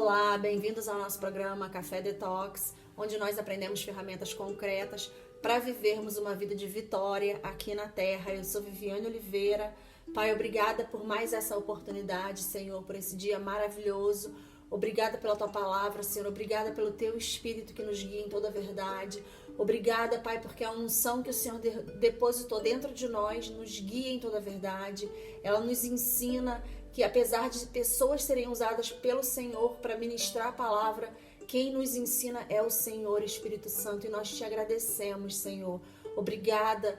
Olá, bem-vindos ao nosso programa Café Detox, onde nós aprendemos ferramentas concretas para vivermos uma vida de vitória aqui na Terra. Eu sou Viviane Oliveira. Pai, obrigada por mais essa oportunidade, Senhor, por esse dia maravilhoso. Obrigada pela Tua palavra, Senhor. Obrigada pelo Teu Espírito que nos guia em toda a verdade. Obrigada, Pai, porque a unção que o Senhor depositou dentro de nós nos guia em toda a verdade. Ela nos ensina que apesar de pessoas serem usadas pelo Senhor para ministrar a palavra, quem nos ensina é o Senhor, Espírito Santo, e nós te agradecemos, Senhor. Obrigada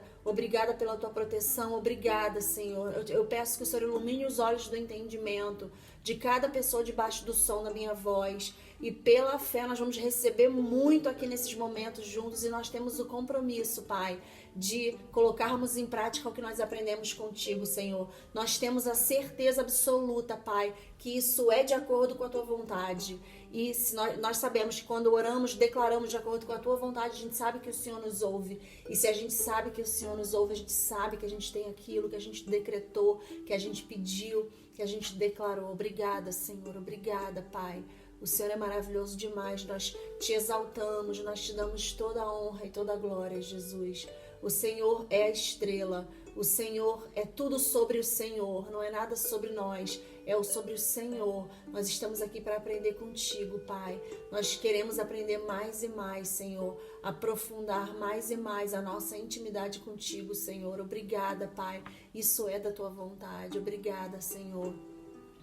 pela tua proteção, obrigada, Senhor. Eu peço que o Senhor ilumine os olhos do entendimento de cada pessoa debaixo do som da minha voz. E pela fé nós vamos receber muito aqui nesses momentos juntos, e nós temos o compromisso, Pai, de colocarmos em prática o que nós aprendemos contigo, Senhor. Nós temos a certeza absoluta, Pai, que isso é de acordo com a tua vontade. E se nós sabemos que quando oramos, declaramos de acordo com a tua vontade, a gente sabe que o Senhor nos ouve. E se a gente sabe que o Senhor nos ouve, a gente sabe que a gente tem aquilo que a gente decretou, que a gente pediu, que a gente declarou. Obrigada, Senhor. Obrigada, Pai. O Senhor é maravilhoso demais. Nós te exaltamos, nós te damos toda a honra e toda a glória, Jesus. O Senhor é a estrela. O Senhor é tudo sobre o Senhor. Não é nada sobre nós. É sobre o Senhor. Nós estamos aqui para aprender contigo, Pai. Nós queremos aprender mais e mais, Senhor. Aprofundar mais e mais a nossa intimidade contigo, Senhor. Obrigada, Pai. Isso é da tua vontade. Obrigada, Senhor.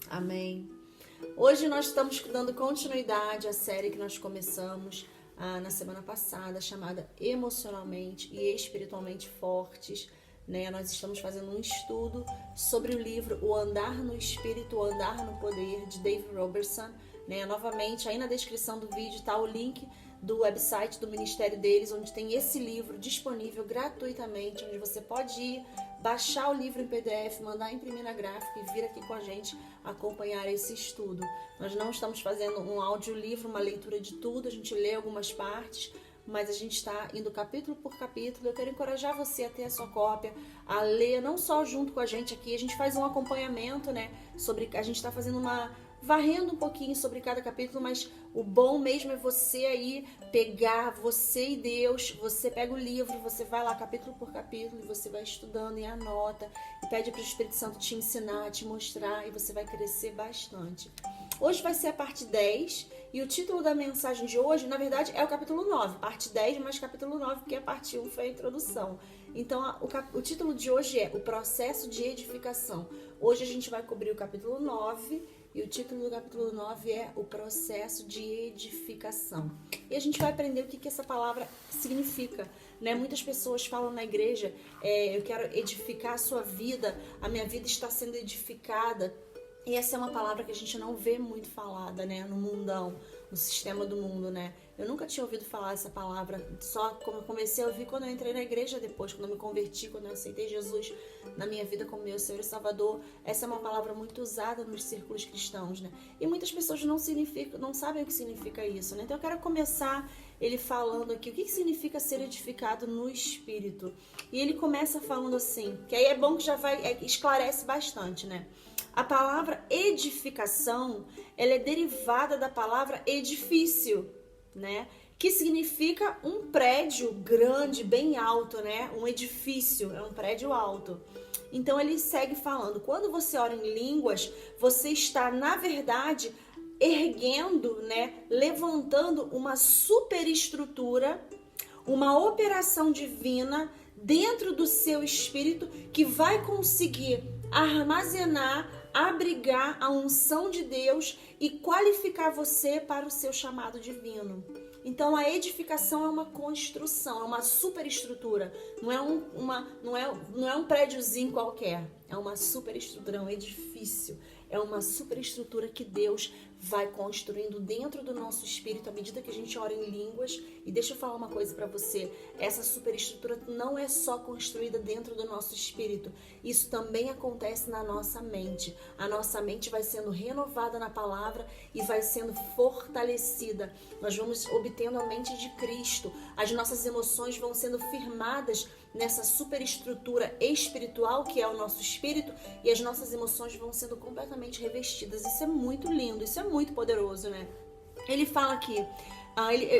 Amém. Hoje nós estamos dando continuidade à série que nós começamos na semana passada, chamada Emocionalmente e Espiritualmente Fortes. Nós estamos fazendo um estudo sobre o livro O Andar no Espírito, O Andar no Poder, de Dave Robertson. Novamente, aí na descrição do vídeo está o link do website do ministério deles, onde tem esse livro disponível gratuitamente, onde você pode ir, baixar o livro em PDF, mandar imprimir na gráfica e vir aqui com a gente acompanhar esse estudo. Nós não estamos fazendo um audiolivro, uma leitura de tudo, a gente lê algumas partes, mas a gente está indo capítulo por capítulo. Eu quero encorajar você a ter a sua cópia, a ler, não só junto com a gente aqui, a gente faz um acompanhamento, sobre, a gente está fazendo varrendo um pouquinho sobre cada capítulo, mas o bom mesmo é você aí pegar, você e Deus, você pega o livro, você vai lá capítulo por capítulo e você vai estudando e anota e pede para o Espírito Santo te ensinar, te mostrar, e você vai crescer bastante. Hoje vai ser a parte 10 e o título da mensagem de hoje, na verdade, é o capítulo 9, parte 10, mas capítulo 9, porque a parte 1 foi a introdução. Então, o título de hoje é O Processo de Edificação. Hoje a gente vai cobrir o capítulo 9 e o título do capítulo 9 é O Processo de Edificação. E a gente vai aprender o que essa palavra significa. Muitas pessoas falam na igreja, eu quero edificar a sua vida, a minha vida está sendo edificada. E essa é uma palavra que a gente não vê muito falada, no mundão, no sistema do mundo, Eu nunca tinha ouvido falar essa palavra, só como eu comecei a ouvir quando eu entrei na igreja depois, quando eu me converti, quando eu aceitei Jesus na minha vida como meu Senhor e Salvador. Essa é uma palavra muito usada nos círculos cristãos, E muitas pessoas não sabem o que significa isso, Então eu quero começar ele falando aqui o que significa ser edificado no Espírito. E ele começa falando assim, que aí é bom que já esclarece bastante, A palavra edificação, ela é derivada da palavra edifício, que significa um prédio grande, bem alto, Um edifício, é um prédio alto. Então ele segue falando, quando você ora em línguas, você está, na verdade, erguendo, levantando uma superestrutura, uma operação divina dentro do seu espírito que vai conseguir armazenar, abrigar a unção de Deus e qualificar você para o seu chamado divino. Então a edificação é uma construção, é uma superestrutura, não é um prédiozinho qualquer, é uma superestrutura, é um edifício, é uma superestrutura que Deus vai construindo dentro do nosso espírito à medida que a gente ora em línguas. E deixa eu falar uma coisa para você, essa superestrutura não é só construída dentro do nosso espírito, isso também acontece na nossa mente. A nossa mente vai sendo renovada na palavra e vai sendo fortalecida. Nós vamos obtendo a mente de Cristo, as nossas emoções vão sendo firmadas nessa superestrutura espiritual que é o nosso espírito, e as nossas emoções vão sendo completamente revestidas. Isso é muito lindo, isso é muito poderoso, né? Ele fala aqui,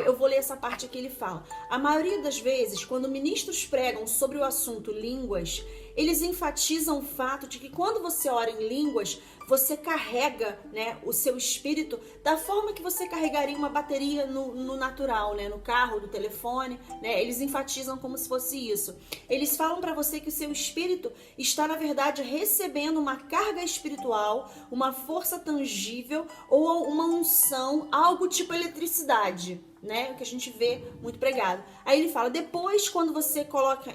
eu vou ler essa parte aqui, ele fala: a maioria das vezes, quando ministros pregam sobre o assunto línguas, eles enfatizam o fato de que quando você ora em línguas, você carrega, né, o seu espírito da forma que você carregaria uma bateria no natural, né, no carro, do telefone, né? Eles enfatizam como se fosse isso. Eles falam para você que o seu espírito está, na verdade, recebendo uma carga espiritual, uma força tangível ou uma unção, algo tipo eletricidade, né? O que a gente vê muito pregado. Aí ele fala: depois, quando você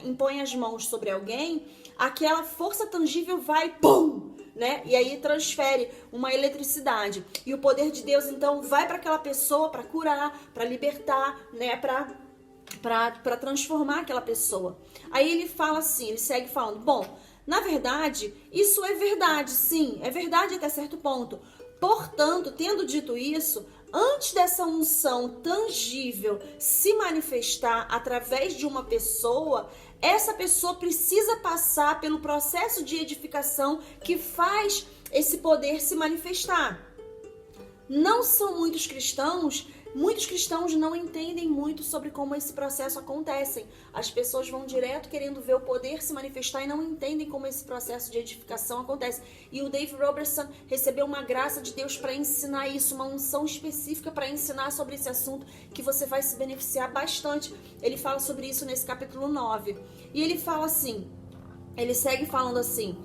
impõe as mãos sobre alguém, aquela força tangível vai, pum, né? E aí transfere uma eletricidade. E o poder de Deus, então, vai para aquela pessoa para curar, para libertar, né? Para transformar aquela pessoa. Aí ele fala assim, ele segue falando: bom, na verdade, isso é verdade, sim, é verdade até certo ponto. Portanto, tendo dito isso, antes dessa unção tangível se manifestar através de uma pessoa, essa pessoa precisa passar pelo processo de edificação que faz esse poder se manifestar. Não são muitos cristãos não entendem muito sobre como esse processo acontece. As pessoas vão direto querendo ver o poder se manifestar e não entendem como esse processo de edificação acontece. E o Dave Robertson recebeu uma graça de Deus para ensinar isso, uma unção específica para ensinar sobre esse assunto, que você vai se beneficiar bastante. Ele fala sobre isso nesse capítulo 9. E ele fala assim, ele segue falando assim: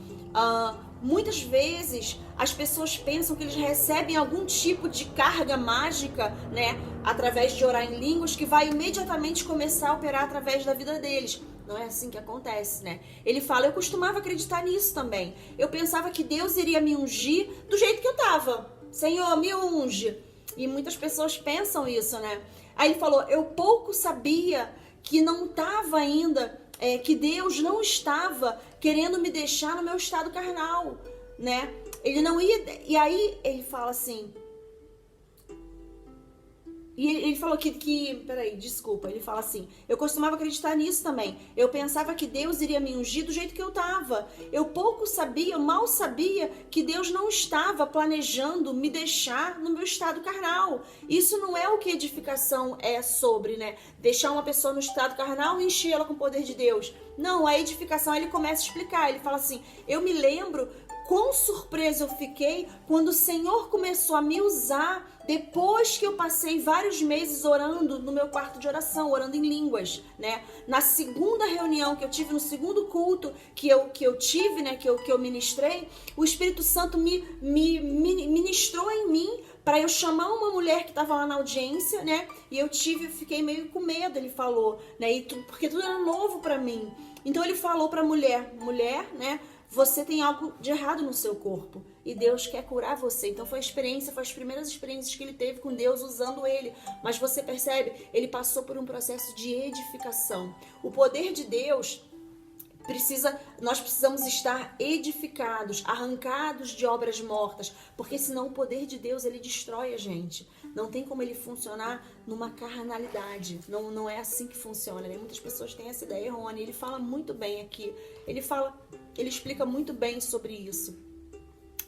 muitas vezes as pessoas pensam que eles recebem algum tipo de carga mágica, né, através de orar em línguas, que vai imediatamente começar a operar através da vida deles. Não é assim que acontece, né? Ele fala: eu costumava acreditar nisso também. Eu pensava que Deus iria me ungir do jeito que eu tava. Senhor, me unge. E muitas pessoas pensam isso, né? Aí ele falou: eu pouco sabia que não estava ainda... que Deus não estava querendo me deixar no meu estado carnal, né? Ele não ia... E aí ele fala assim... E ele falou peraí, desculpa. Ele fala assim: eu costumava acreditar nisso também. Eu pensava que Deus iria me ungir do jeito que eu tava. Eu mal sabia que Deus não estava planejando me deixar no meu estado carnal. Isso não é o que edificação é sobre, né? Deixar uma pessoa no estado carnal e encher ela com o poder de Deus. Não, a edificação, ele começa a explicar. Ele fala assim: eu me lembro quão surpresa eu fiquei quando o Senhor começou a me usar depois que eu passei vários meses orando no meu quarto de oração, orando em línguas, né? Na segunda reunião que eu tive, no segundo culto que eu tive, né? Que eu ministrei, o Espírito Santo me ministrou em mim para eu chamar uma mulher que estava lá na audiência, né? E eu fiquei meio com medo, ele falou, né? Porque tudo era novo para mim. Então ele falou para a mulher, né? Você tem algo de errado no seu corpo e Deus quer curar você. Então foi as primeiras experiências que ele teve com Deus usando ele. Mas você percebe, ele passou por um processo de edificação. O poder de Deus nós precisamos estar edificados, arrancados de obras mortas, porque senão o poder de Deus, ele destrói a gente. Não tem como ele funcionar numa carnalidade. Não é assim que funciona, né? Muitas pessoas têm essa ideia errônea. Ele fala muito bem aqui. Ele explica muito bem sobre isso.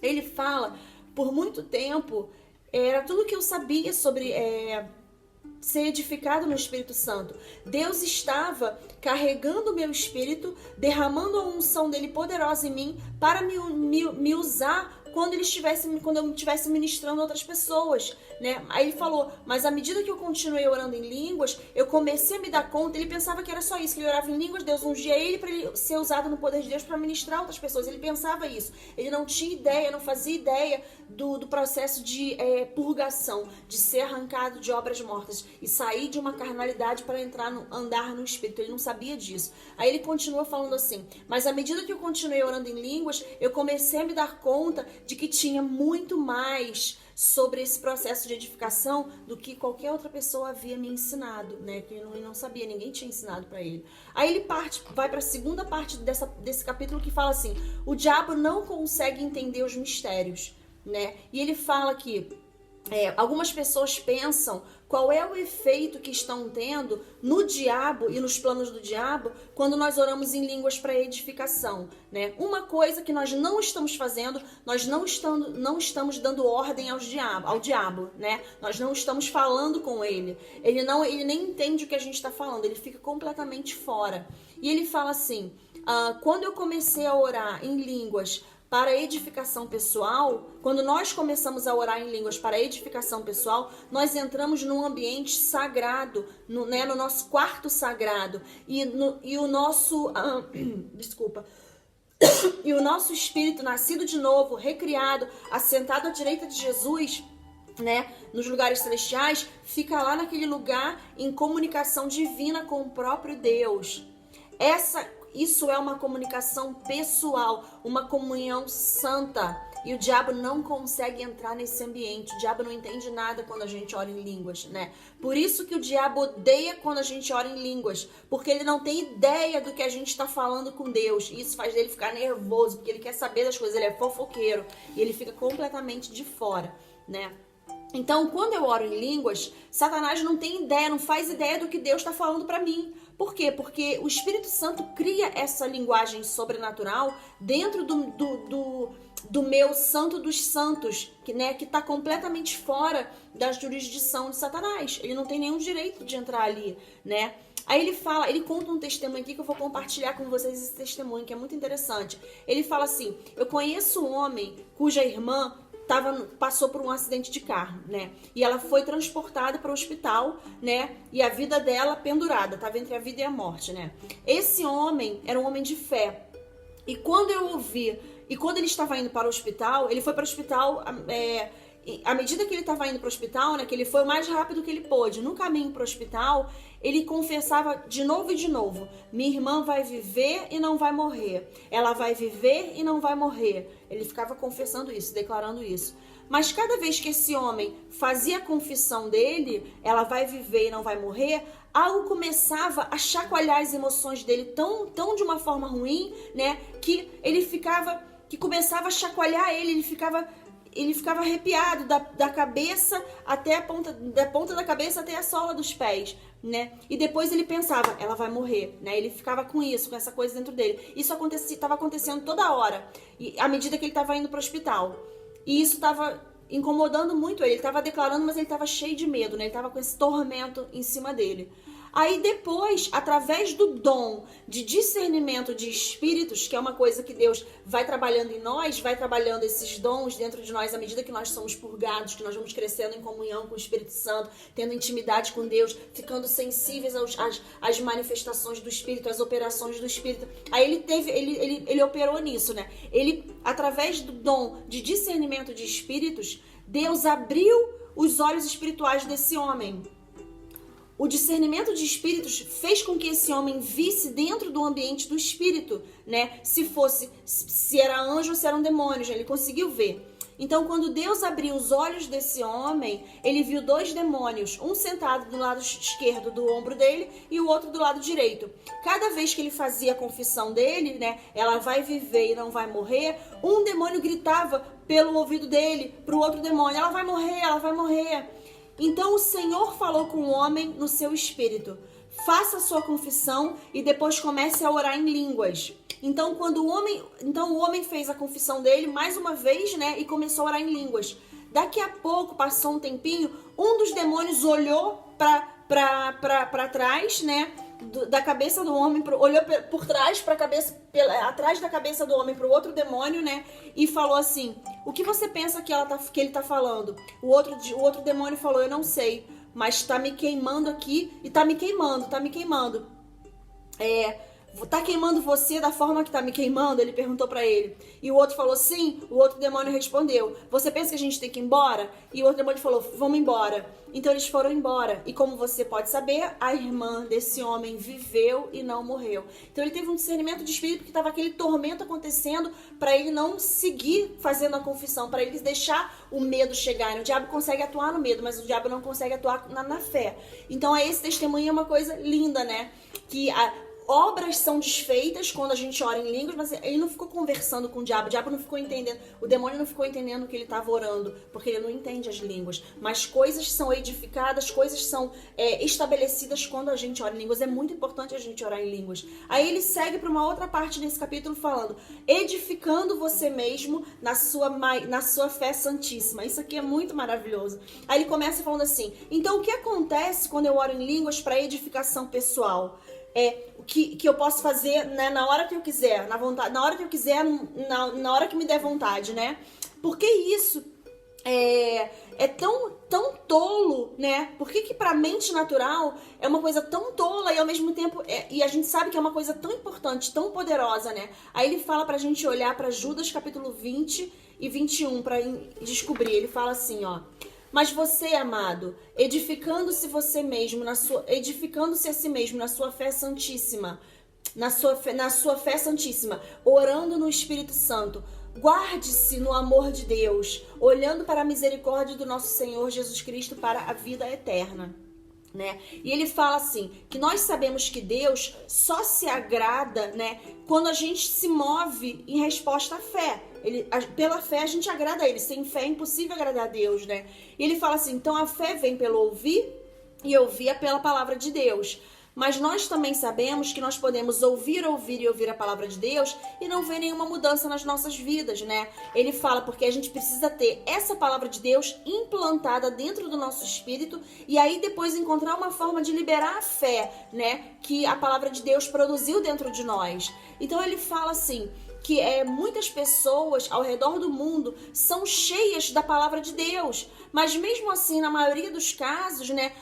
Ele fala, por muito tempo, era tudo que eu sabia sobre ser edificado no Espírito Santo. Deus estava carregando o meu espírito, derramando a unção dele poderosa em mim para me usar quando eu estivesse ministrando a outras pessoas, né? Aí ele falou, mas à medida que eu continuei orando em línguas, eu comecei a me dar conta. Ele pensava que era só isso, que ele orava em línguas, Deus ungia ele para ele ser usado no poder de Deus para ministrar outras pessoas. Ele pensava isso. Ele não tinha ideia, não fazia ideia do processo de purgação, de ser arrancado de obras mortas e sair de uma carnalidade para andar no Espírito. Ele não sabia disso. Aí ele continua falando assim, mas à medida que eu continuei orando em línguas, eu comecei a me dar conta de que tinha muito mais sobre esse processo de edificação do que qualquer outra pessoa havia me ensinado, né? Que ele não sabia, ninguém tinha ensinado para ele. Aí ele vai para a segunda parte desse capítulo que fala assim, o diabo não consegue entender os mistérios, né? E ele fala que Algumas pessoas pensam qual é o efeito que estão tendo no diabo e nos planos do diabo quando nós oramos em línguas para edificação, né? Uma coisa que nós não estamos fazendo, nós não estamos dando ordem ao diabo, né? Nós não estamos falando com ele. Ele nem entende o que a gente está falando, ele fica completamente fora. E ele fala assim, quando eu comecei a orar em línguas para edificação pessoal, quando nós começamos a orar em línguas para edificação pessoal, nós entramos num ambiente sagrado, no nosso quarto sagrado, e o nosso e o nosso espírito nascido de novo, recriado, assentado à direita de Jesus, né, nos lugares celestiais, fica lá naquele lugar em comunicação divina com o próprio Deus. Isso é uma comunicação pessoal, uma comunhão santa. E o diabo não consegue entrar nesse ambiente. O diabo não entende nada quando a gente ora em línguas, né? Por isso que o diabo odeia quando a gente ora em línguas. Porque ele não tem ideia do que a gente está falando com Deus. E isso faz dele ficar nervoso, porque ele quer saber das coisas. Ele é fofoqueiro. E ele fica completamente de fora, né? Então, quando eu oro em línguas, Satanás não tem ideia, não faz ideia do que Deus está falando para mim. Por quê? Porque o Espírito Santo cria essa linguagem sobrenatural dentro do meu santo dos santos, que está completamente fora da jurisdição de Satanás. Ele não tem nenhum direito de entrar ali, né? Aí ele conta um testemunho aqui que eu vou compartilhar com vocês esse testemunho, que é muito interessante. Ele fala assim, eu conheço um homem cuja irmã passou por um acidente de carro, né? E ela foi transportada para o hospital, né? E a vida dela pendurada, estava entre a vida e a morte, né? Esse homem era um homem de fé. E quando ele estava indo para o hospital, ele foi para o hospital, à medida que ele estava indo para o hospital, né? Que ele foi o mais rápido que ele pôde. No caminho para o hospital, ele confessava de novo e de novo, minha irmã vai viver e não vai morrer. Ela vai viver e não vai morrer. Ele ficava confessando isso, declarando isso. Mas cada vez que esse homem fazia a confissão dele, ela vai viver e não vai morrer, algo começava a chacoalhar as emoções dele tão de uma forma ruim, né? Que começava a chacoalhar ele, ele ficava arrepiado da cabeça até da ponta da cabeça até a sola dos pés, né? E depois ele pensava, ela vai morrer, né? Ele ficava com essa coisa dentro dele. Isso estava acontecendo toda hora, e à medida que ele estava indo para o hospital. E isso estava incomodando muito ele. Ele estava declarando, mas ele estava cheio de medo, né? Ele estava com esse tormento em cima dele. Aí depois, através do dom de discernimento de espíritos, que é uma coisa que Deus vai trabalhando em nós, vai trabalhando esses dons dentro de nós à medida que nós somos purgados, que nós vamos crescendo em comunhão com o Espírito Santo, tendo intimidade com Deus, ficando sensíveis às manifestações do Espírito, às operações do Espírito. Aí ele operou nisso, né? Ele, através do dom de discernimento de espíritos, Deus abriu os olhos espirituais desse homem. O discernimento de espíritos fez com que esse homem visse dentro do ambiente do espírito, né? Se era anjo ou se eram demônios, ele conseguiu ver. Então, quando Deus abriu os olhos desse homem, ele viu 2 demônios, um sentado do lado esquerdo do ombro dele e o outro do lado direito. Cada vez que ele fazia a confissão dele, né? Ela vai viver e não vai morrer, um demônio gritava pelo ouvido dele para o outro demônio, ela vai morrer, ela vai morrer. Então o Senhor falou com o homem no seu espírito, faça a sua confissão e depois comece a orar em línguas. Então o homem fez a confissão dele mais uma vez, né, e começou a orar em línguas. Daqui a pouco, passou um tempinho, um dos demônios olhou para trás, né, da cabeça do homem, olhou por trás para a cabeça, atrás da cabeça do homem para o outro demônio, né? E falou assim: o que você pensa que ele tá falando? O outro demônio falou: eu não sei, mas tá me queimando aqui e tá me queimando. Tá queimando você da forma que tá me queimando? Ele perguntou pra ele. E o outro falou sim. O outro demônio respondeu: você pensa que a gente tem que ir embora? E o outro demônio falou: vamos embora. Então eles foram embora. E como você pode saber, a irmã desse homem viveu e não morreu. Então ele teve um discernimento de espírito, porque estava aquele tormento acontecendo, para ele não seguir fazendo a confissão, para ele deixar o medo chegar. O diabo consegue atuar no medo, mas o diabo não consegue atuar na fé. Então esse testemunho é uma coisa linda, né? Que obras são desfeitas quando a gente ora em línguas, mas ele não ficou conversando com o diabo não ficou entendendo, o demônio não ficou entendendo que ele estava orando, porque ele não entende as línguas. Mas coisas são edificadas, coisas são estabelecidas quando a gente ora em línguas. É muito importante a gente orar em línguas. Aí ele segue para uma outra parte desse capítulo falando, edificando você mesmo na sua fé santíssima. Isso aqui é muito maravilhoso. Aí ele começa falando assim, então o que acontece quando eu oro em línguas para edificação pessoal? Que eu posso fazer, né, na hora que eu quiser, na hora que eu quiser, na hora que me der vontade, né? Porque isso é tão tolo, né? Por que pra mente natural é uma coisa tão tola e ao mesmo tempo e a gente sabe que é uma coisa tão importante, tão poderosa, né? Aí ele fala pra gente olhar pra Judas capítulo 20 e 21 pra descobrir. Ele fala assim, ó: mas você, amado, edificando-se a si mesmo na sua fé santíssima, na sua fé santíssima, orando no Espírito Santo, guarde-se no amor de Deus, olhando para a misericórdia do nosso Senhor Jesus Cristo para a vida eterna. Né? E ele fala assim, que nós sabemos que Deus só se agrada, né, quando a gente se move em resposta à fé. Pela fé a gente agrada a ele. Sem fé é impossível agradar a Deus, né? E ele fala assim, então a fé vem pelo ouvir e ouvir pela palavra de Deus. Mas nós também sabemos que nós podemos ouvir a palavra de Deus e não ver nenhuma mudança nas nossas vidas, né? Ele fala porque a gente precisa ter essa palavra de Deus implantada dentro do nosso espírito e aí depois encontrar uma forma de liberar a fé, né? Que a palavra de Deus produziu dentro de nós. Então ele fala assim, que muitas pessoas ao redor do mundo são cheias da palavra de Deus, mas mesmo assim, na maioria dos casos, né,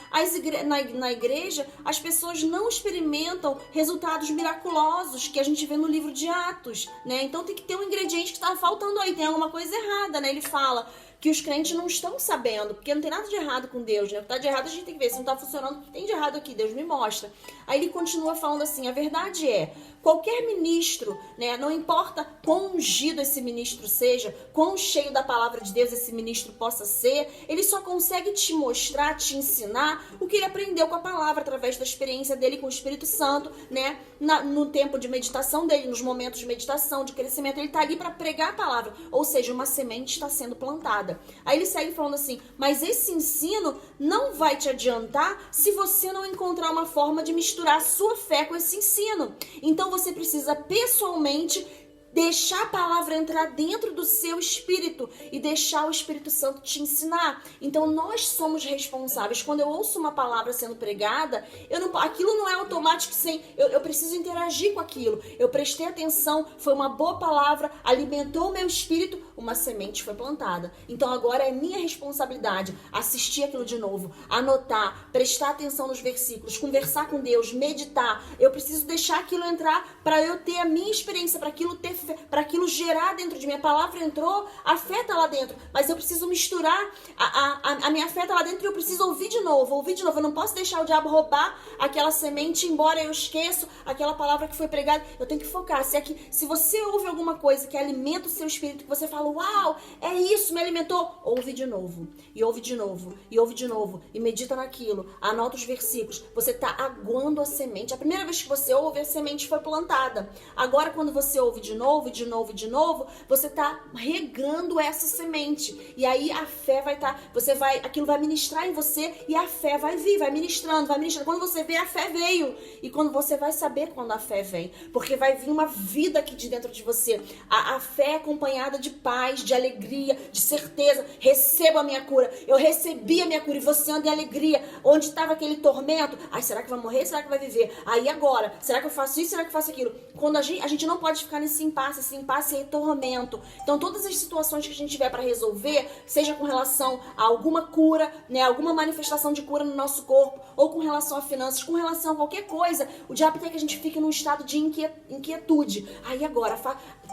na igreja, as pessoas não experimentam resultados miraculosos que a gente vê no livro de Atos, né? Então tem que ter um ingrediente que está faltando aí, tem alguma coisa errada, né? Ele fala que os crentes não estão sabendo, porque não tem nada de errado com Deus, né? O que está de errado a gente tem que ver, se não está funcionando, o que tem de errado aqui? Deus me mostra. Aí ele continua falando assim, a verdade é, qualquer ministro, né, não importa quão ungido esse ministro seja, quão cheio da palavra de Deus esse ministro possa ser, ele só consegue te mostrar, te ensinar o que ele aprendeu com a palavra, através da experiência dele com o Espírito Santo, né? No tempo de meditação dele, nos momentos de meditação, de crescimento, ele está ali para pregar a palavra, ou seja, uma semente está sendo plantada. Aí ele segue falando assim, mas esse ensino não vai te adiantar se você não encontrar uma forma de misturar a sua fé com esse ensino. Então você precisa pessoalmente deixar a palavra entrar dentro do seu espírito e deixar o Espírito Santo te ensinar. Então nós somos responsáveis. Quando eu ouço uma palavra sendo pregada, aquilo não é automático sem... Eu preciso interagir com aquilo. Eu prestei atenção, foi uma boa palavra, alimentou o meu espírito, uma semente foi plantada. Então agora é minha responsabilidade assistir aquilo de novo, anotar, prestar atenção nos versículos, conversar com Deus, meditar. Eu preciso deixar aquilo entrar para eu ter a minha experiência, para aquilo gerar dentro de mim. A palavra entrou, a fé tá lá dentro, mas eu preciso misturar, a minha fé tá lá dentro e eu preciso ouvir de novo. Eu não posso deixar o diabo roubar aquela semente, embora eu esqueço aquela palavra que foi pregada. Eu tenho que focar. Se você ouve alguma coisa que alimenta o seu espírito, que você fala, uau, é isso, me alimentou, ouve de novo, e ouve de novo, e ouve de novo, e medita naquilo, anota os versículos. Você tá aguando a semente. A primeira vez que você ouve, a semente foi plantada. Agora, quando você ouve de novo, você tá regando essa semente. E aí a fé vai estar, aquilo vai ministrar em você e a fé vai vir, vai ministrando. Quando você vê, a fé veio. E quando você vai saber quando a fé vem, porque vai vir uma vida aqui de dentro de você. A fé é acompanhada de paz, de alegria, de certeza. Recebo a minha cura. Eu recebi a minha cura e você anda em alegria. Onde estava aquele tormento? Ai, será que vai morrer? Será que vai viver? Aí agora, será que eu faço isso? Será que eu faço aquilo? Quando a gente não pode ficar nesse impasse. Esse impasse é tormento. Então todas as situações que a gente tiver para resolver, seja com relação a alguma cura, né, alguma manifestação de cura no nosso corpo, ou com relação a finanças, com relação a qualquer coisa, o diabo quer que a gente fique num estado de inquietude. Aí agora,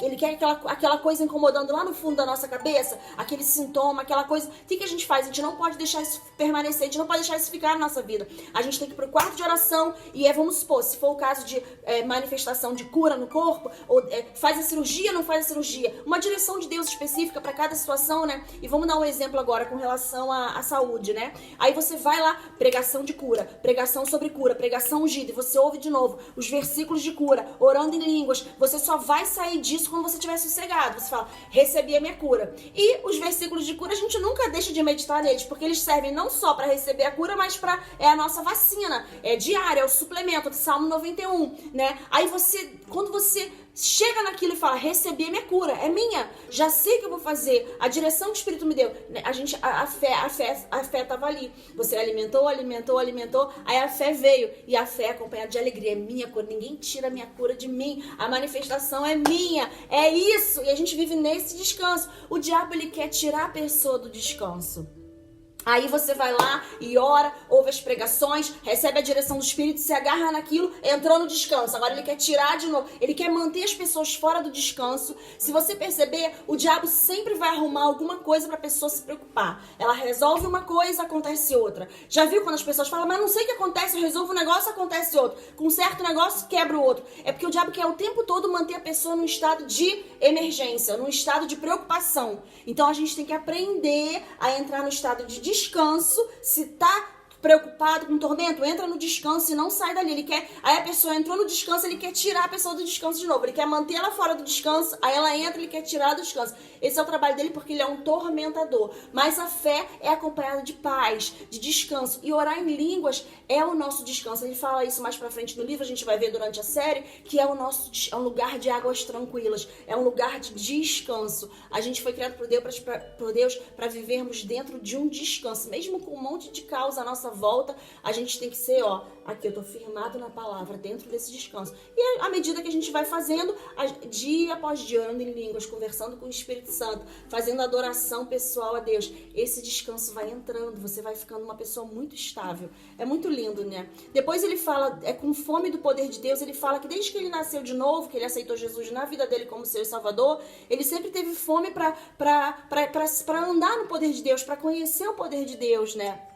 ele quer aquela coisa incomodando lá no no fundo da nossa cabeça, aquele sintoma, aquela coisa, o que a gente faz? A gente não pode deixar isso permanecer, a gente não pode deixar isso ficar na nossa vida. A gente tem que ir pro quarto de oração e vamos supor, se for o caso de manifestação de cura no corpo, ou faz a cirurgia, não faz a cirurgia, uma direção de Deus específica para cada situação, né? E vamos dar um exemplo agora com relação à saúde, né? Aí você vai lá, pregação de cura, pregação sobre cura, pregação ungida, e você ouve de novo os versículos de cura, orando em línguas. Você só vai sair disso quando você estiver sossegado. Você fala, recebi a minha cura. E os versículos de cura, a gente nunca deixa de meditar neles, porque eles servem não só para receber a cura, mas é a nossa vacina, é diária, é o suplemento do Salmo 91, né? Aí quando você chega naquilo e fala, recebi a minha cura, é minha, já sei o que eu vou fazer, a direção que o Espírito me deu, a fé tava ali, você alimentou, aí a fé veio, e a fé é acompanhada de alegria, é minha cura, ninguém tira a minha cura de mim, a manifestação é minha, é isso, e a gente vive nesse descanso. O diabo, ele quer tirar a pessoa do descanso. Aí você vai lá e ora, ouve as pregações, recebe a direção do Espírito, se agarra naquilo, entrou no descanso. Agora ele quer tirar de novo, ele quer manter as pessoas fora do descanso. Se você perceber, o diabo sempre vai arrumar alguma coisa para a pessoa se preocupar. Ela resolve uma coisa, acontece outra. Já viu quando as pessoas falam, mas não sei o que acontece, eu resolvo um negócio, acontece outro. Com um certo negócio, quebra o outro. É porque o diabo quer o tempo todo manter a pessoa num estado de emergência, num estado de preocupação. Então a gente tem que aprender a entrar no estado de descanso. Se tá preocupado com tormento, entra no descanso e não sai dali. Aí a pessoa entrou no descanso, ele quer tirar a pessoa do descanso de novo. Ele quer manter ela fora do descanso, aí ela entra, ele quer tirar do descanso. Esse é o trabalho dele porque ele é um tormentador. Mas a fé é acompanhada de paz, de descanso. E orar em línguas é o nosso descanso. Ele fala isso mais pra frente no livro, a gente vai ver durante a série, que é um lugar de águas tranquilas, é um lugar de descanso. A gente foi criado por Deus para vivermos dentro de um descanso. Mesmo com um monte de caos à nossa volta, a gente tem que ser, aqui eu tô firmado na palavra, dentro desse descanso. E à medida que a gente vai fazendo, dia após dia, orando em línguas, conversando com o Espírito Santo, fazendo adoração pessoal a Deus, esse descanso vai entrando, você vai ficando uma pessoa muito estável. É muito lindo, né? Depois ele fala, com fome do poder de Deus, ele fala que desde que ele nasceu de novo, que ele aceitou Jesus na vida dele como seu Salvador, ele sempre teve fome para andar no poder de Deus, para conhecer o poder de Deus, né?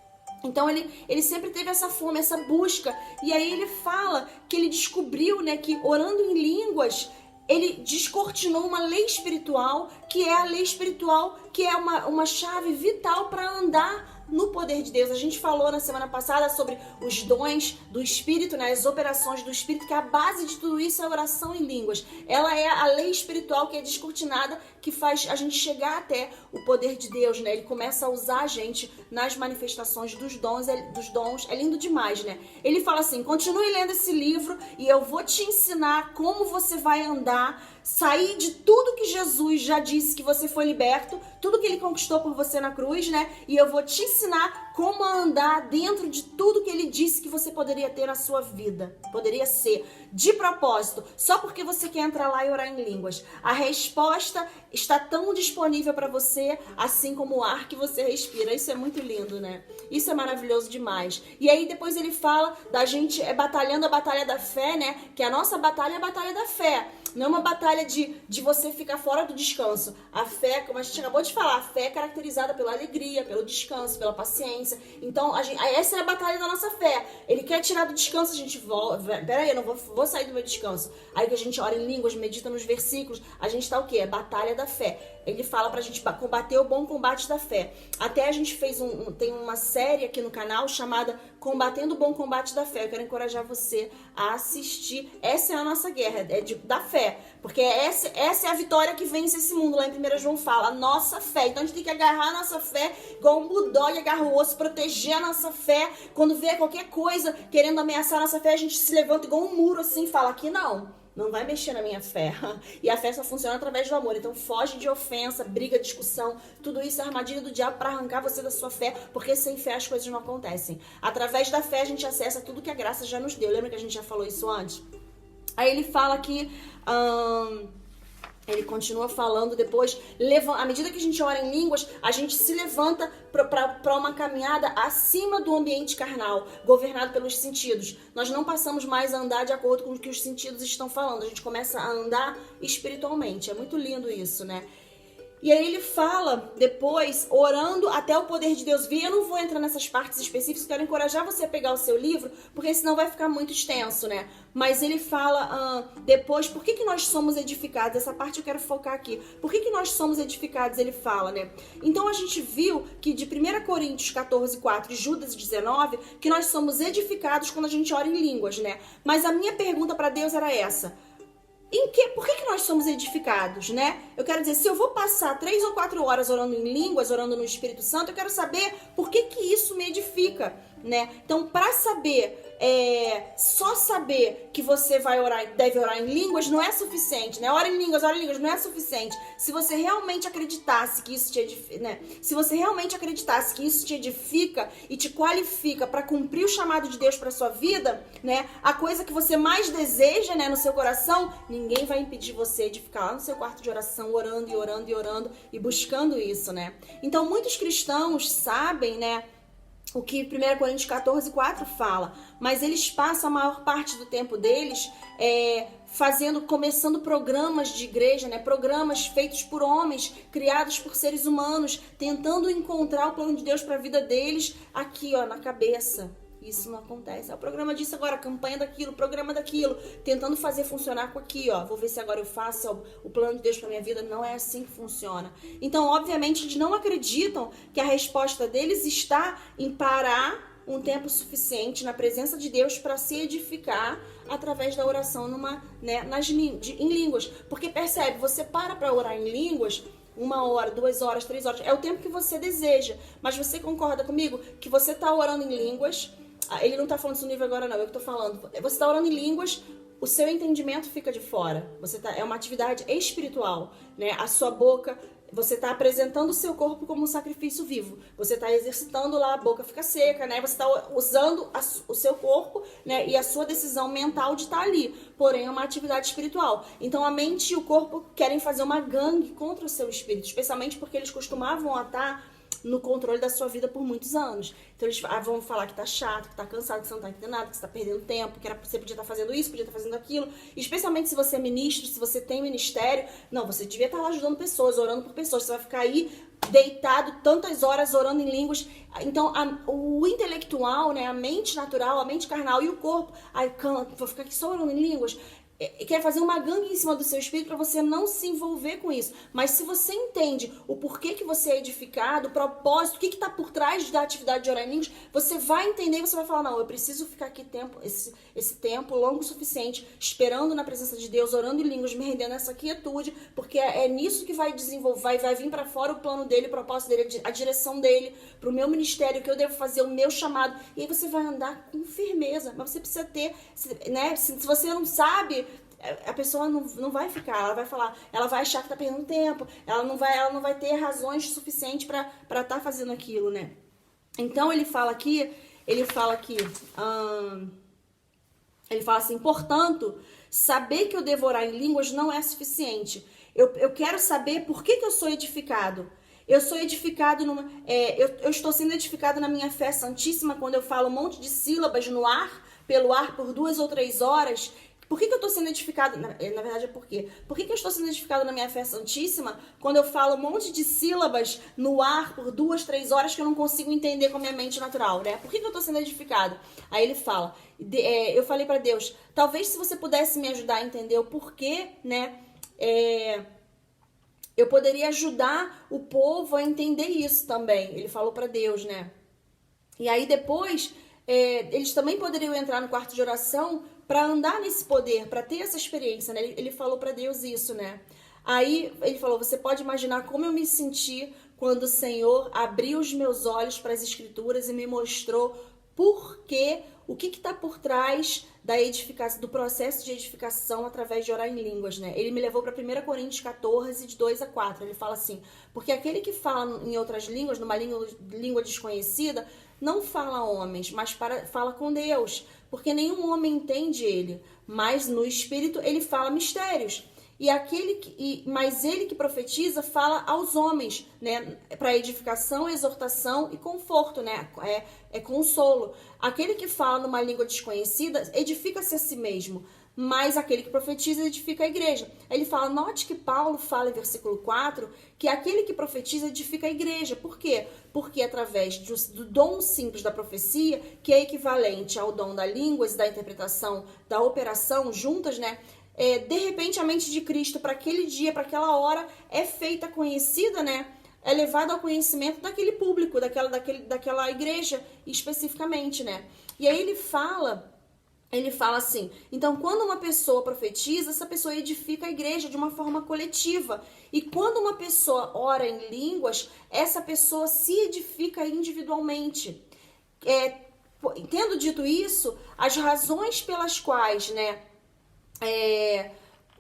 Então ele sempre teve essa fome, essa busca. E aí ele fala que ele descobriu, né, que orando em línguas, ele descortinou uma lei espiritual, que é a lei espiritual, que é uma chave vital para andar no poder de Deus. A gente falou na semana passada sobre os dons do Espírito, né? As operações do Espírito, que a base de tudo isso é a oração em línguas. Ela é a lei espiritual que é descortinada, que faz a gente chegar até o poder de Deus, né? Ele começa a usar a gente nas manifestações dos dons. É lindo demais, né? Ele fala assim, continue lendo esse livro e eu vou te ensinar como você vai andar, sair de tudo que Jesus já disse que você foi liberto, tudo que ele conquistou por você na cruz, né? E eu vou te ensinar como andar dentro de tudo que ele disse que você poderia ter na sua vida. Poderia ser de propósito, só porque você quer entrar lá e orar em línguas. A resposta está tão disponível para você, assim como o ar que você respira. Isso é muito lindo, né? Isso é maravilhoso demais. E aí depois ele fala da gente batalhando a batalha da fé, né? Que a nossa batalha é a batalha da fé. Não é uma batalha de você ficar fora do descanso. A fé, como a gente acabou de falar, a fé é caracterizada pela alegria, pelo descanso, pela paciência. Então, essa é a batalha da nossa fé. Ele quer tirar do descanso, a gente volta. Peraí, eu não vou sair do meu descanso. Aí que a gente ora em línguas, medita nos versículos, a gente tá o quê? É batalha da fé. Ele fala pra gente combater o bom combate da fé. Até a gente fez tem uma série aqui no canal chamada Combatendo o Bom Combate da Fé. Eu quero encorajar você a assistir. Essa é a nossa guerra, da fé. Porque essa é a vitória que vence esse mundo. Lá em 1 João fala, a nossa fé. Então a gente tem que agarrar a nossa fé igual um bulldog agarra o osso, proteger a nossa fé. Quando vê qualquer coisa querendo ameaçar a nossa fé, a gente se levanta igual um muro assim e fala, aqui não. Não vai mexer na minha fé. E a fé só funciona através do amor. Então foge de ofensa, briga, discussão. Tudo isso é armadilha do diabo para arrancar você da sua fé, porque sem fé as coisas não acontecem. Através da fé a gente acessa tudo que a graça já nos deu. Lembra que a gente já falou isso antes? Aí ele fala que... Ele continua falando depois, à medida que a gente ora em línguas, a gente se levanta para uma caminhada acima do ambiente carnal, governado pelos sentidos. Nós não passamos mais a andar de acordo com o que os sentidos estão falando, a gente começa a andar espiritualmente. É muito lindo isso, né? E aí ele fala depois, orando até o poder de Deus vir. Eu não vou entrar nessas partes específicas, quero encorajar você a pegar o seu livro, porque senão vai ficar muito extenso, né? Mas ele fala depois, por que nós somos edificados? Essa parte eu quero focar aqui. Por que nós somos edificados? Ele fala, né? Então a gente viu que de 1 Coríntios 14:4 e Judas 19, que nós somos edificados quando a gente ora em línguas, né? Mas a minha pergunta para Deus era essa. Por que nós somos edificados, né? Eu quero dizer, se eu vou passar 3 ou 4 horas orando em línguas, orando no Espírito Santo, eu quero saber por que isso me edifica, né? Então, para saber, só saber que você deve orar em línguas não é suficiente, né? Ora em línguas não é suficiente. Se você realmente acreditasse que isso te edifica, né? Se você realmente acreditasse que isso te edifica e te qualifica para cumprir o chamado de Deus para sua vida, né? A coisa que você mais deseja, né, no seu coração, ninguém vai impedir você de ficar lá no seu quarto de oração orando e orando e orando e buscando isso, né? Então, muitos cristãos sabem, né, o que 1 Coríntios 14:4 fala, mas eles passam a maior parte do tempo deles começando programas de igreja, né? Programas feitos por homens, criados por seres humanos, tentando encontrar o plano de Deus para a vida deles aqui, ó, na cabeça. Isso não acontece. É o programa disso agora, a campanha daquilo, programa daquilo, tentando fazer funcionar com aqui, ó. Vou ver se agora eu faço o plano de Deus para minha vida. Não é assim que funciona. Então, obviamente, eles não acreditam que a resposta deles está em parar um tempo suficiente na presença de Deus para se edificar através da oração em línguas. Porque percebe, você para orar em línguas 1 hora, 2 horas, 3 horas, é o tempo que você deseja. Mas você concorda comigo que você está orando em línguas? Ele não está falando isso no nível agora, não. Eu que estou falando. Você está orando em línguas, o seu entendimento fica de fora. É uma atividade espiritual, né? A sua boca, você está apresentando o seu corpo como um sacrifício vivo. Você está exercitando lá, a boca fica seca, né? Você está usando o seu corpo, né? E a sua decisão mental de estar ali. Porém, é uma atividade espiritual. Então, a mente e o corpo querem fazer uma gangue contra o seu espírito, especialmente porque eles costumavam estar no controle da sua vida por muitos anos. Então eles vão falar que tá chato, que tá cansado, que você não tá entendendo nada, que você tá perdendo tempo, que você podia estar fazendo isso, podia estar fazendo aquilo. E especialmente se você é ministro, se você tem ministério, não, você devia estar lá ajudando pessoas, orando por pessoas. Você vai ficar aí deitado tantas horas orando em línguas. Então o intelectual, né, a mente natural, a mente carnal e o corpo, vou ficar aqui só orando em línguas, quer fazer uma gangue em cima do seu espírito para você não se envolver com isso. Mas se você entende o porquê que você é edificado, o propósito, o que está por trás da atividade de orar em línguas, você vai entender e você vai falar, não, eu preciso ficar aqui esse tempo longo o suficiente, esperando na presença de Deus, orando em línguas, me rendendo essa quietude, porque é nisso que vai desenvolver, vai vir para fora o plano dele, o propósito dele, a direção dele, para o meu ministério, o que eu devo fazer, o meu chamado. E aí você vai andar com firmeza, mas você precisa ter, né, se você não sabe, a pessoa não vai ficar, ela vai falar, ela vai achar que tá perdendo tempo, ela não vai ter razões suficientes para estar fazendo aquilo, né? Então ele fala assim, portanto, saber que eu devo orar em línguas não é suficiente. Eu quero saber por que eu sou edificado. Eu sou edificado eu estou sendo edificado na minha fé santíssima quando eu falo um monte de sílabas pelo ar por 2 ou 3 horas. Por que eu estou sendo edificado? Na verdade é por quê? Por que eu estou sendo edificado na minha fé santíssima quando eu falo um monte de sílabas no ar por 2, 3 horas que eu não consigo entender com a minha mente natural, né? Por que eu estou sendo edificado? Aí ele fala, eu falei para Deus, talvez se você pudesse me ajudar a entender o porquê, né? Eu poderia ajudar o povo a entender isso também. Ele falou para Deus, né? E aí depois, eles também poderiam entrar no quarto de oração para andar nesse poder, para ter essa experiência, né? Ele falou para Deus isso, né? Aí ele falou, você pode imaginar como eu me senti quando o Senhor abriu os meus olhos para as Escrituras e me mostrou o que está por trás da edificação, do processo de edificação através de orar em línguas, né? Ele me levou para 1 Coríntios 14, de 2 a 4. Ele fala assim, porque aquele que fala em outras línguas, numa língua desconhecida, não fala a homens, mas fala com Deus, porque nenhum homem entende ele, mas no Espírito ele fala mistérios. Mas ele que profetiza fala aos homens, né, para edificação, exortação e conforto, né, é consolo. Aquele que fala numa língua desconhecida edifica-se a si mesmo, mas aquele que profetiza edifica a igreja. Aí ele fala, note que Paulo fala em versículo 4, que aquele que profetiza edifica a igreja. Por quê? Porque através do dom simples da profecia, que é equivalente ao dom da línguas, da interpretação, da operação, juntas, né? De repente a mente de Cristo para aquele dia, para aquela hora, é feita conhecida, né? É levado ao conhecimento daquele público, daquela igreja especificamente, né? E aí ele fala assim, então quando uma pessoa profetiza, essa pessoa edifica a igreja de uma forma coletiva. E quando uma pessoa ora em línguas, essa pessoa se edifica individualmente. Tendo dito isso, as razões pelas quais, né,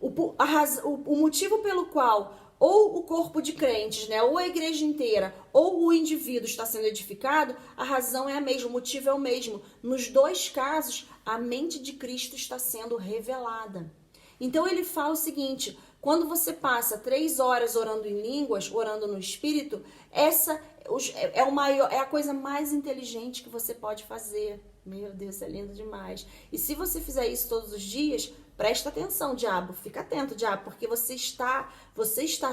o motivo pelo qual ou o corpo de crentes, né, ou a igreja inteira, ou o indivíduo está sendo edificado, a razão é a mesma, o motivo é o mesmo. Nos dois casos, a mente de Cristo está sendo revelada. Então ele fala o seguinte, quando você passa 3 horas orando em línguas, orando no Espírito, essa é a coisa mais inteligente que você pode fazer. Meu Deus, é lindo demais. E se você fizer isso todos os dias, presta atenção, diabo. Fica atento, diabo, porque você está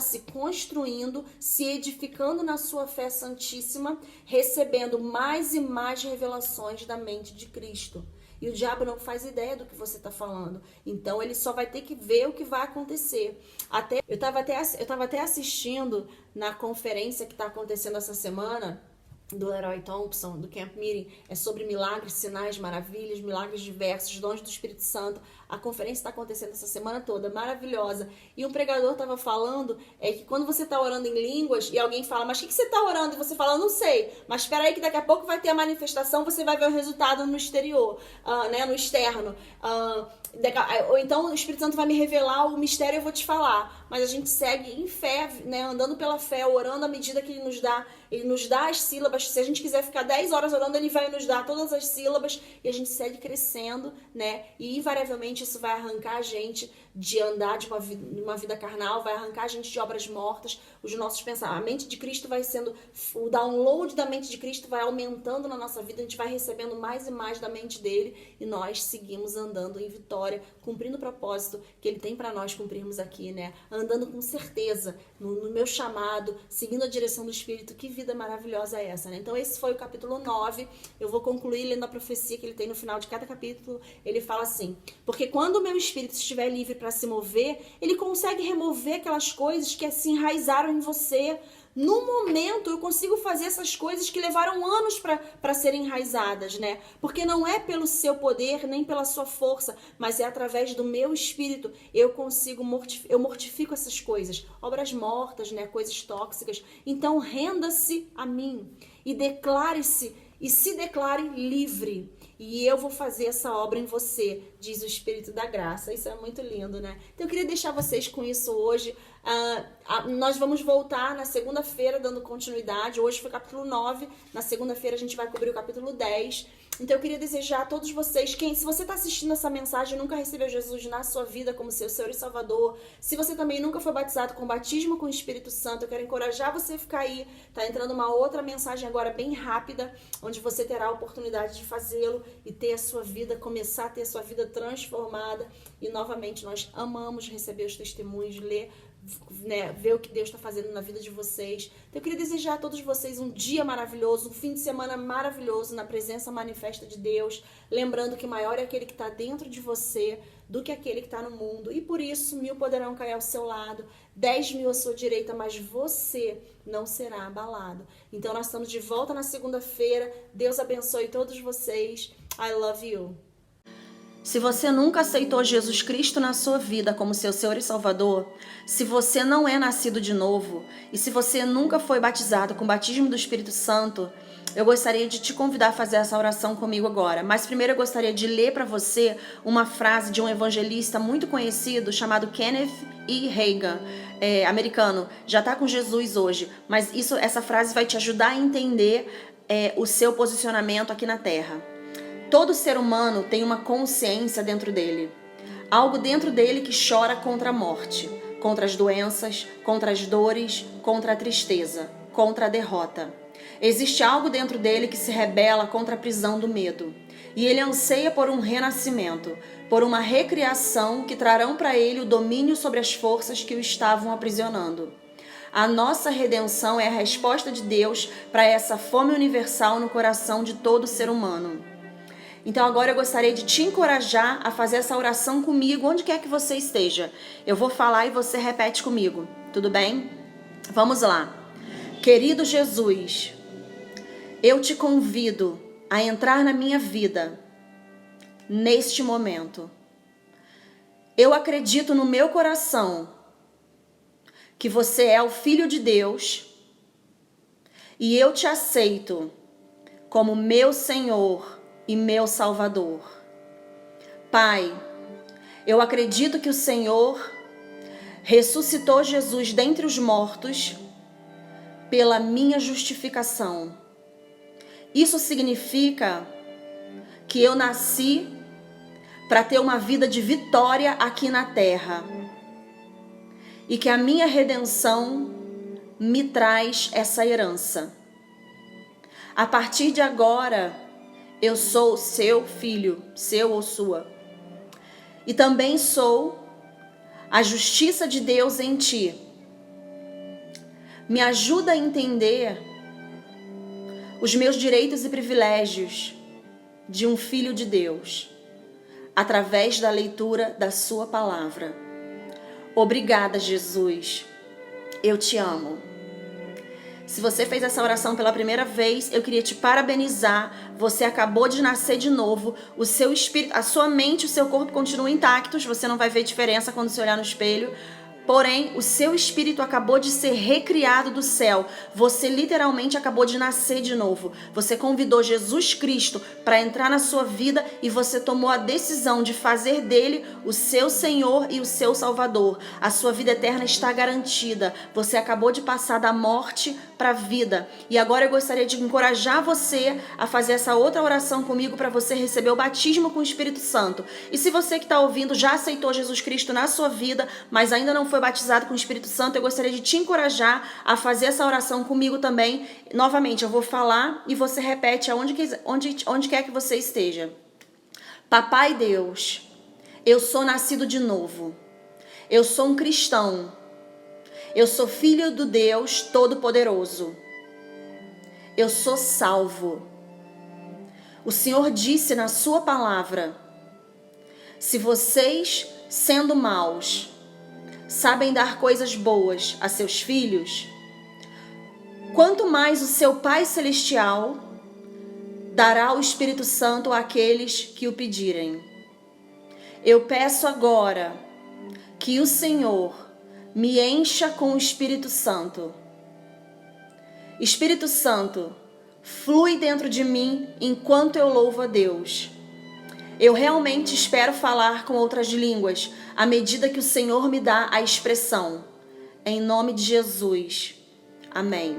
se construindo, se edificando na sua fé santíssima, recebendo mais e mais revelações da mente de Cristo. E o diabo não faz ideia do que você está falando. Então ele só vai ter que ver o que vai acontecer. Eu estava até assistindo na conferência que está acontecendo essa semana, do Leroy Thompson, do Camp Meeting, é sobre milagres, sinais, maravilhas, milagres diversos, dons do Espírito Santo. A conferência está acontecendo essa semana toda, maravilhosa. E um pregador estava falando que quando você está orando em línguas e alguém fala, mas o que você está orando? E você fala, não sei, mas espera aí que daqui a pouco vai ter a manifestação, você vai ver o resultado no exterior, né, no externo. Ou então o Espírito Santo vai me revelar o mistério e eu vou te falar. Mas a gente segue em fé, né, andando pela fé, orando à medida que ele nos dá as sílabas. Se a gente quiser ficar 10 horas orando, ele vai nos dar todas as sílabas e a gente segue crescendo, né? E invariavelmente isso vai arrancar a gente de andar de uma vida carnal, vai arrancar a gente de obras mortas, os nossos pensamentos. A mente de Cristo vai sendo, o download da mente de Cristo vai aumentando na nossa vida, a gente vai recebendo mais e mais da mente dele e nós seguimos andando em vitória, cumprindo o propósito que ele tem para nós cumprirmos aqui, né? Andando com certeza no meu chamado, seguindo a direção do Espírito. Que vida maravilhosa é essa, né? Então esse foi o capítulo 9. Eu vou concluir lendo a profecia que ele tem no final de cada capítulo. Ele fala assim, porque quando o meu espírito estiver livre para se mover, ele consegue remover aquelas coisas que se enraizaram em você. No momento, eu consigo fazer essas coisas que levaram anos para serem enraizadas, né? Porque não é pelo seu poder, nem pela sua força, mas é através do meu espírito. Eu mortifico essas coisas, obras mortas, né? Coisas tóxicas. Então, renda-se a mim e se declare livre. E eu vou fazer essa obra em você, diz o Espírito da Graça. Isso é muito lindo, né? Então eu queria deixar vocês com isso hoje. Nós vamos voltar na segunda-feira dando continuidade. Hoje foi o capítulo 9. Na segunda-feira a gente vai cobrir o capítulo 10. Então eu queria desejar a todos vocês, se você está assistindo essa mensagem e nunca recebeu Jesus na sua vida como seu Senhor e Salvador, se você também nunca foi batizado com batismo com o Espírito Santo, eu quero encorajar você a ficar aí. Tá entrando uma outra mensagem agora bem rápida, onde você terá a oportunidade de fazê-lo e ter a sua vida, começar a ter a sua vida transformada. E novamente nós amamos receber os testemunhos, ler, né, ver o que Deus está fazendo na vida de vocês. Então eu queria desejar a todos vocês um dia maravilhoso, um fim de semana maravilhoso na presença manifesta de Deus, lembrando que maior é aquele que está dentro de você do que aquele que está no mundo, e por isso 1000 poderão cair ao seu lado, 10.000 à sua direita, mas você não será abalado. Então nós estamos de volta na segunda-feira. Deus abençoe todos vocês. I love you. Se você nunca aceitou Jesus Cristo na sua vida como seu Senhor e Salvador, se você não é nascido de novo e se você nunca foi batizado com o batismo do Espírito Santo, eu gostaria de te convidar a fazer essa oração comigo agora. Mas primeiro eu gostaria de ler para você uma frase de um evangelista muito conhecido chamado Kenneth E. Hagin, americano. Já está com Jesus hoje, mas essa frase vai te ajudar a entender o seu posicionamento aqui na Terra. Todo ser humano tem uma consciência dentro dele. Algo dentro dele que chora contra a morte, contra as doenças, contra as dores, contra a tristeza, contra a derrota. Existe algo dentro dele que se rebela contra a prisão do medo. E ele anseia por um renascimento, por uma recriação que trarão para ele o domínio sobre as forças que o estavam aprisionando. A nossa redenção é a resposta de Deus para essa fome universal no coração de todo ser humano. Então agora eu gostaria de te encorajar a fazer essa oração comigo, onde quer que você esteja. Eu vou falar e você repete comigo, tudo bem? Vamos lá. Querido Jesus, eu te convido a entrar na minha vida neste momento. Eu acredito no meu coração que você é o Filho de Deus e eu te aceito como meu Senhor e meu Salvador. Pai, eu acredito que o Senhor ressuscitou Jesus dentre os mortos pela minha justificação. Isso significa que eu nasci para ter uma vida de vitória aqui na terra e que a minha redenção me traz essa herança. A partir de agora, eu sou seu filho, seu ou sua, e também sou a justiça de Deus em ti. Me ajuda a entender os meus direitos e privilégios de um filho de Deus, através da leitura da sua palavra. Obrigada, Jesus. Eu te amo. Se você fez essa oração pela primeira vez, eu queria te parabenizar. Você acabou de nascer de novo. O seu espírito, a sua mente e o seu corpo continuam intactos. Você não vai ver diferença quando você olhar no espelho. Porém, o seu espírito acabou de ser recriado do céu. Você literalmente acabou de nascer de novo. Você convidou Jesus Cristo para entrar na sua vida e você tomou a decisão de fazer dele o seu Senhor e o seu Salvador. A sua vida eterna está garantida. Você acabou de passar da morte para a vida. E agora eu gostaria de encorajar você a fazer essa outra oração comigo para você receber o batismo com o Espírito Santo. E se você que está ouvindo já aceitou Jesus Cristo na sua vida, mas ainda não foi batizado com o Espírito Santo, eu gostaria de te encorajar a fazer essa oração comigo também. Novamente, eu vou falar e você repete onde quer que você esteja. Papai Deus, eu sou nascido de novo. Eu sou um cristão. Eu sou filho do Deus Todo-Poderoso. Eu sou salvo. O Senhor disse na sua palavra: se vocês, sendo maus, sabem dar coisas boas a seus filhos, quanto mais o seu Pai Celestial dará o Espírito Santo àqueles que o pedirem. Eu peço agora que o Senhor me encha com o Espírito Santo. Espírito Santo, flui dentro de mim enquanto eu louvo a Deus. Eu realmente espero falar com outras línguas à medida que o Senhor me dá a expressão. Em nome de Jesus. Amém.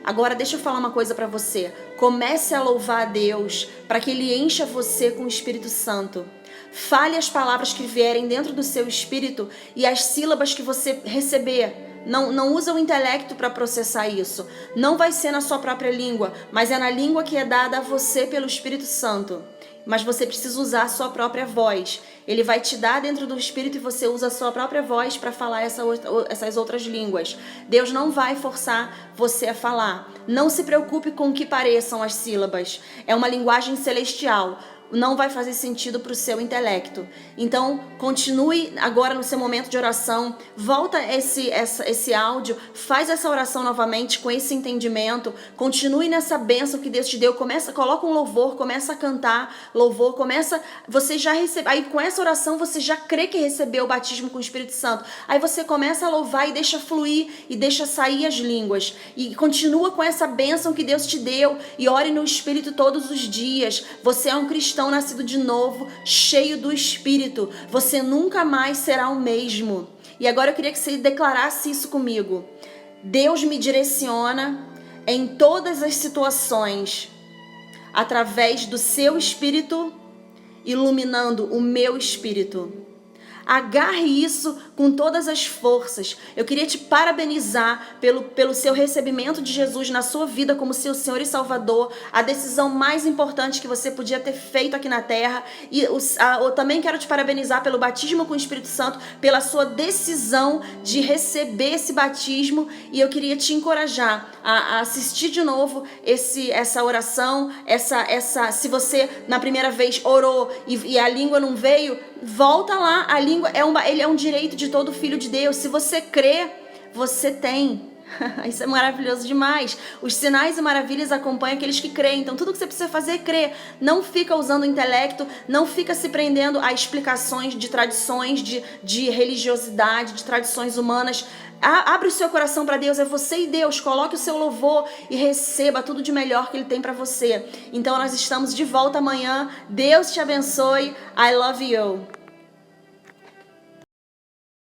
Agora deixa eu falar uma coisa para você. Comece a louvar a Deus para que Ele encha você com o Espírito Santo. Fale as palavras que vierem dentro do seu espírito e as sílabas que você receber. Não usa o intelecto para processar isso. Não vai ser na sua própria língua, mas é na língua que é dada a você pelo Espírito Santo. Mas você precisa usar a sua própria voz. Ele vai te dar dentro do Espírito e você usa a sua própria voz para falar essas outras línguas. Deus não vai forçar você a falar. Não se preocupe com o que pareçam as sílabas. É uma linguagem celestial. Não vai fazer sentido para o seu intelecto. Então, continue agora no seu momento de oração. Volta esse áudio. Faz essa oração novamente com esse entendimento. Continue nessa bênção que Deus te deu. Coloca um louvor, começa a cantar louvor. Você já recebe. Aí com essa oração você já crê que recebeu o batismo com o Espírito Santo. Aí você começa a louvar e deixa fluir e deixa sair as línguas. E continua com essa bênção que Deus te deu. E ore no Espírito todos os dias. Você é um cristão nascido de novo, cheio do Espírito. Você nunca mais será o mesmo. E agora eu queria que você declarasse isso comigo. Deus me direciona em todas as situações através do seu Espírito, iluminando o meu espírito. Agarre isso com todas as forças. Eu queria te parabenizar pelo seu recebimento de Jesus na sua vida como seu Senhor e Salvador, a decisão mais importante que você podia ter feito aqui na terra. E eu também quero te parabenizar pelo batismo com o Espírito Santo, pela sua decisão de receber esse batismo. E eu queria te encorajar a assistir de novo essa oração, se você na primeira vez orou e a língua não veio, volta lá. A língua ele é um direito de todo filho de Deus. Se você crê, você tem. Isso é maravilhoso demais. Os sinais e maravilhas acompanham aqueles que creem. Então tudo que você precisa fazer é crer. Não fica usando o intelecto, não fica se prendendo a explicações de tradições, de religiosidade, de tradições humanas. Abre o seu coração para Deus, é você e Deus. Coloque o seu louvor e receba tudo de melhor que Ele tem para você. Então nós estamos de volta amanhã. Deus te abençoe. I love you.